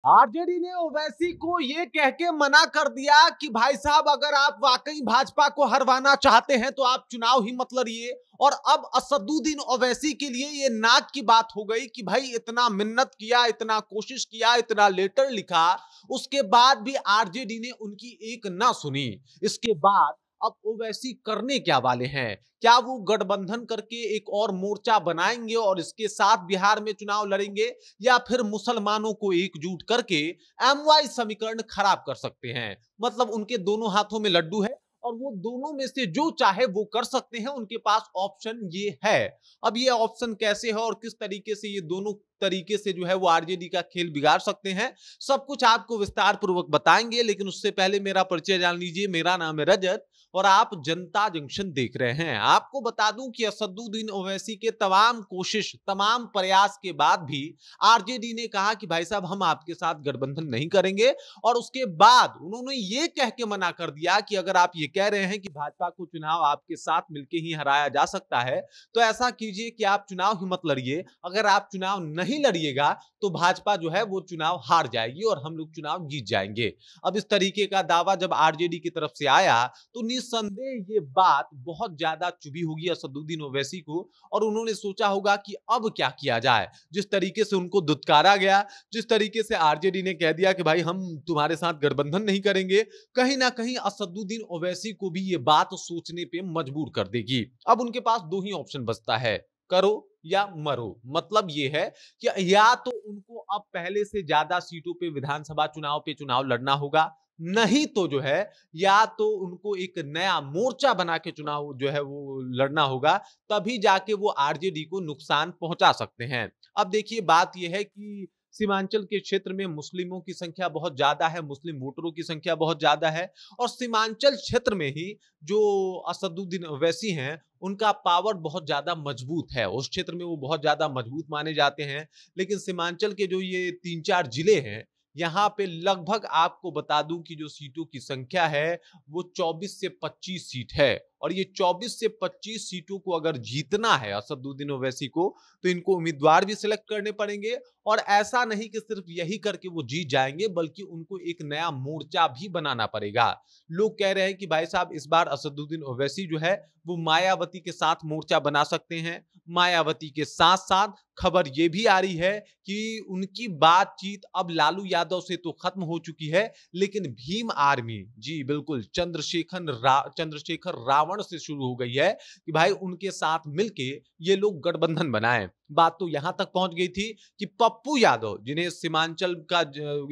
RJD ने ओवैसी को ये कह के मना कर दिया कि भाई साहब अगर आप वाकई भाजपा को हरवाना चाहते हैं तो आप चुनाव ही मत लड़िए। और अब असदुद्दीन ओवैसी के लिए ये नाक की बात हो गई कि भाई इतना मिन्नत किया, इतना कोशिश किया, इतना लेटर लिखा, उसके बाद भी आरजेडी ने उनकी एक ना सुनी। इसके बाद अब ओवैसी करने क्या वाले हैं? क्या वो गठबंधन करके एक और मोर्चा बनाएंगे और इसके साथ बिहार में चुनाव लड़ेंगे, या फिर मुसलमानों को एकजुट करके एमवाई समीकरण खराब कर सकते हैं? मतलब उनके दोनों हाथों में लड्डू है और वो दोनों में से जो चाहे वो कर सकते हैं, उनके पास ऑप्शन ये है। अब ये ऑप्शन कैसे है और किस तरीके से ये दोनों तरीके से जो है वो आरजेडी का खेल बिगाड़ सकते हैं, सब कुछ आपको विस्तार पूर्वक बताएंगे। लेकिन उससे पहले मेरा परिचय जान लीजिए। मेरा नाम है रजत और आप जनता जंक्शन देख रहे हैं। आपको बता दूं कि असदुद्दीन ओवैसी के तमाम कोशिश, तमाम प्रयास के बाद भी आरजेडी ने कहा कि भाई साहब हम आपके साथ गठबंधन नहीं करेंगे। और उसके बाद उन्होंने ये कह के मना कर दिया कि अगर आप ये कह रहे हैं कि भाजपा को चुनाव आपके साथ मिलकर ही हराया जा सकता है, तो ऐसा कीजिए कि आप चुनाव ही मत लड़िए। अगर आप चुनाव नहीं लड़िएगा तो भाजपा जो है वो चुनाव हार जाएगी और हम लोग चुनाव जीत जाएंगे। अब इस तरीके का दावा जब आरजेडी की तरफ से आया तो निस्संदेह ये बात बहुत ज्यादा चुभी होगी असदुद्दीन ओवैसी को, और उन्होंने सोचा होगा कि अब क्या किया जाए। जिस तरीके से उनको दुत्कारा गया, जिस तरीके से आरजेडी ने कह दिया कि भाई हम तुम्हारे साथ गठबंधन नहीं करेंगे, कहीं ना कहीं असदुद्दीन ओवैसी को भी ये बात सोचने पे मजबूर कर देगी। अब उनके पास दो ही ऑप्शन बचता है, करो या मरो। मतलब ये है कि या तो उनको अब पहले से ज्यादा सीटों पे विधानसभा चुनाव पे चुनाव लड़ना होगा, नहीं तो जो है या तो उनको एक नया मोर्चा बना के चुनाव जो है वो लड़ना होगा। तभी जाके वो आरजेडी को नुकसान पहुंचा सकते हैं। अब देखिए बात यह है कि सीमांचल के क्षेत्र में मुस्लिमों की संख्या बहुत ज्यादा है, मुस्लिम वोटरों की संख्या बहुत ज्यादा है। और सीमांचल क्षेत्र में ही जो असदुद्दीन ओवैसी हैं उनका पावर बहुत ज्यादा मजबूत है, उस क्षेत्र में वो बहुत ज्यादा मजबूत माने जाते हैं। लेकिन सीमांचल के जो ये 3-4 जिले हैं, यहाँ पे लगभग आपको बता दूं कि जो सीटों की संख्या है वो 24 से 25 सीट है। और ये 24 से 25 सीटों को अगर जीतना है असदुद्दीन ओवैसी को, तो इनको उम्मीदवार भी सिलेक्ट करने पड़ेंगे। और ऐसा नहीं कि सिर्फ यही करके वो जीत जाएंगे, बल्कि उनको एक नया मोर्चा भी बनाना पड़ेगा। लोग कह रहे हैं कि भाई साहब इस बार असदुद्दीन ओवैसी जो है वो मायावती के साथ मोर्चा बना सकते हैं। मायावती के साथ साथ खबर ये भी आ रही है कि उनकी बातचीत अब लालू यादव से तो खत्म हो चुकी है, लेकिन भीम आर्मी, जी बिल्कुल, चंद्रशेखर रावण से शुरू हो गई है कि भाई उनके साथ मिलके ये लोग गठबंधन बनाएं। बात तो यहां तक पहुंच गई थी कि पप्पू यादव, जिन्हें सीमांचल का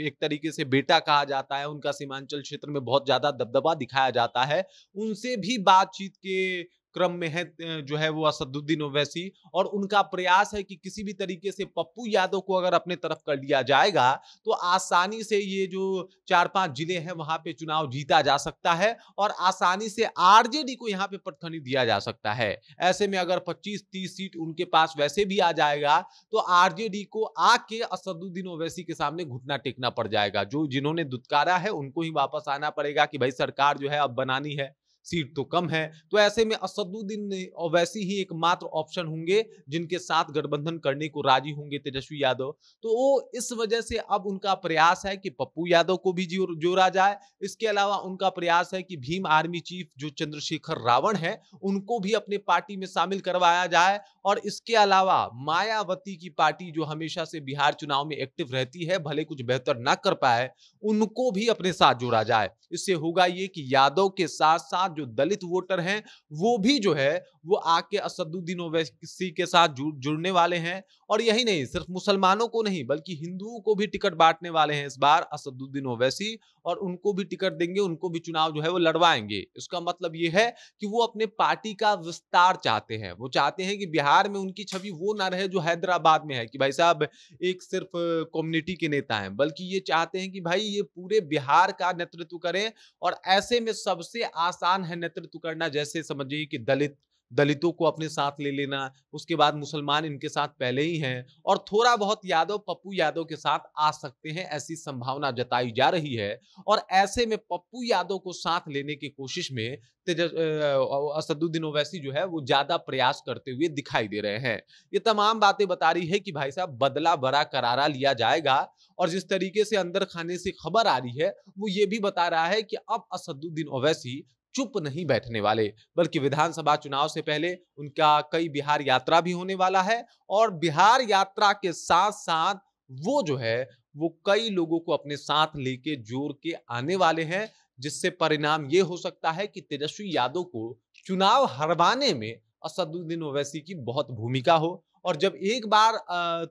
एक तरीके से बेटा कहा जाता है, उनका सीमांचल क्षेत्र में बहुत ज्यादा दबदबा दिखाया जाता है, उनसे भी बातचीत के क्रम में है जो है वो असदुद्दीन ओवैसी। और उनका प्रयास है कि किसी भी तरीके से पप्पू यादव को अगर अपने तरफ कर लिया जाएगा तो आसानी से ये जो 4-5 जिले हैं वहां पे चुनाव जीता जा सकता है और आसानी से आरजेडी को यहां पे पटखनी दिया जा सकता है। ऐसे में अगर 25-30 सीट उनके पास वैसे भी आ जाएगा तो आरजेडी को आके असदुद्दीन ओवैसी के सामने घुटना टेकना पड़ जाएगा। जो जिन्होंने दुत्कारा है उनको ही वापस आना पड़ेगा कि भाई सरकार जो है अब बनानी है, सीट तो कम है। तो ऐसे में असदुद्दीन ओवैसी ही एकमात्र ऑप्शन होंगे जिनके साथ गठबंधन करने को राजी होंगे तेजस्वी यादव। तो वो इस वजह से अब उनका प्रयास है कि पप्पू यादव को भी जोड़ा जाए। इसके अलावा उनका प्रयास है कि भीम आर्मी चीफ जो चंद्रशेखर रावण है उनको भी अपने पार्टी में शामिल करवाया जाए। और इसके अलावा मायावती की पार्टी जो हमेशा से बिहार चुनाव में एक्टिव रहती है, भले कुछ बेहतर ना कर पाए, उनको भी अपने साथ जोड़ा जाए। इससे होगा ये कि यादव के साथ साथ जो दलित वोटर हैं वो भी जो है वो आके असदुद्दीन ओवैसी के साथ जुड़ने वाले हैं। और यही नहीं, सिर्फ मुसलमानों को नहीं बल्कि हिंदुओं को भी टिकट बांटने वाले हैं इस बार असदुद्दीन ओवैसी, और उनको भी टिकट देंगे, उनको भी चुनाव जो है वो लड़वाएंगे। इसका मतलब ये है कि वो अपने पार्टी का विस्तार चाहते हैं। वो चाहते हैं कि बिहार में उनकी छवि वो ना रहे जो हैदराबाद में है कि भाई साहब एक सिर्फ कम्युनिटी के नेता हैं, बल्कि ये चाहते हैं कि भाई ये पूरे बिहार का नेतृत्व करें। और ऐसे में सबसे आसान है नेतृत्व करना, जैसे समझिए कि दलित दलितों को अपने साथ ले लेना, उसके बाद मुसलमान इनके साथ पहले ही हैं और थोड़ा बहुत यादव पप्पू यादव के साथ आ सकते हैं, ऐसी संभावना जताई जा रही है। और ऐसे में पप्पू यादव को साथ लेने की कोशिश में असदुद्दीन ओवैसी जो है वो ज्यादा प्रयास करते हुए दिखाई दे रहे हैं। ये तमाम बातें बता रही है कि भाई साहब बदला बड़ा करारा लिया जाएगा। और जिस तरीके से अंदर खाने से खबर आ रही है वो ये भी बता रहा है कि अब असदुद्दीन ओवैसी चुप नहीं बैठने वाले, बल्कि विधानसभा चुनाव से पहले उनका कई बिहार यात्रा भी होने वाला है। और बिहार यात्रा के साथ साथ वो जो है वो कई लोगों को अपने साथ लेके जोड़ के आने वाले हैं, जिससे परिणाम ये हो सकता है कि तेजस्वी यादव को चुनाव हरवाने में असदुद्दीन ओवैसी की बहुत भूमिका हो। और जब एक बार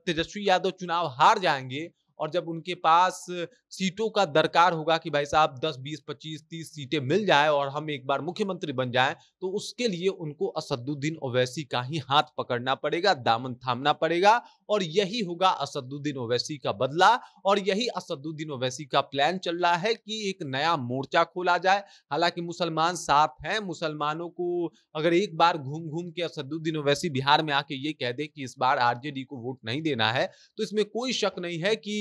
तेजस्वी यादव चुनाव हार जाएंगे और जब उनके पास सीटों का दरकार होगा कि भाई साहब 10, 20, 25, 30 सीटें मिल जाए और हम एक बार मुख्यमंत्री बन जाएं, तो उसके लिए उनको असदुद्दीन ओवैसी का ही हाथ पकड़ना पड़ेगा, दामन थामना पड़ेगा। और यही होगा असदुद्दीन ओवैसी का बदला। और यही असदुद्दीन ओवैसी का प्लान चल रहा है कि एक नया मोर्चा खोला जाए। हालांकि मुसलमान साथ हैं, मुसलमानों को अगर एक बार घूम घूम के असदुद्दीन ओवैसी बिहार में आके ये कह दे कि इस बार आरजेडी को वोट नहीं देना है, तो इसमें कोई शक नहीं है कि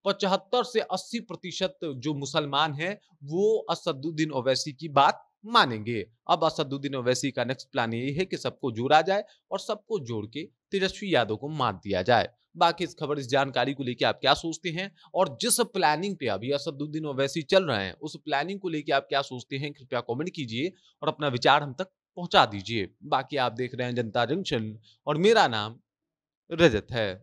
75 से 80% जो मुसलमान हैं वो असदुद्दीन ओवैसी की बात मानेंगे। अब असदुद्दीन ओवैसी का नेक्स्ट प्लान यही है कि सबको जोड़ा जाए और सबको जोड़ के तेजस्वी यादव को मात दिया जाए। बाकी इस खबर, इस जानकारी को लेकर आप क्या सोचते हैं, और जिस प्लानिंग पे अभी असदुद्दीन ओवैसी चल रहे हैं उस प्लानिंग को लेकर आप क्या सोचते हैं, कृपया कमेंट कीजिए और अपना विचार हम तक पहुंचा दीजिए। बाकी आप देख रहे हैं जनता जंक्शन और मेरा नाम रजत है।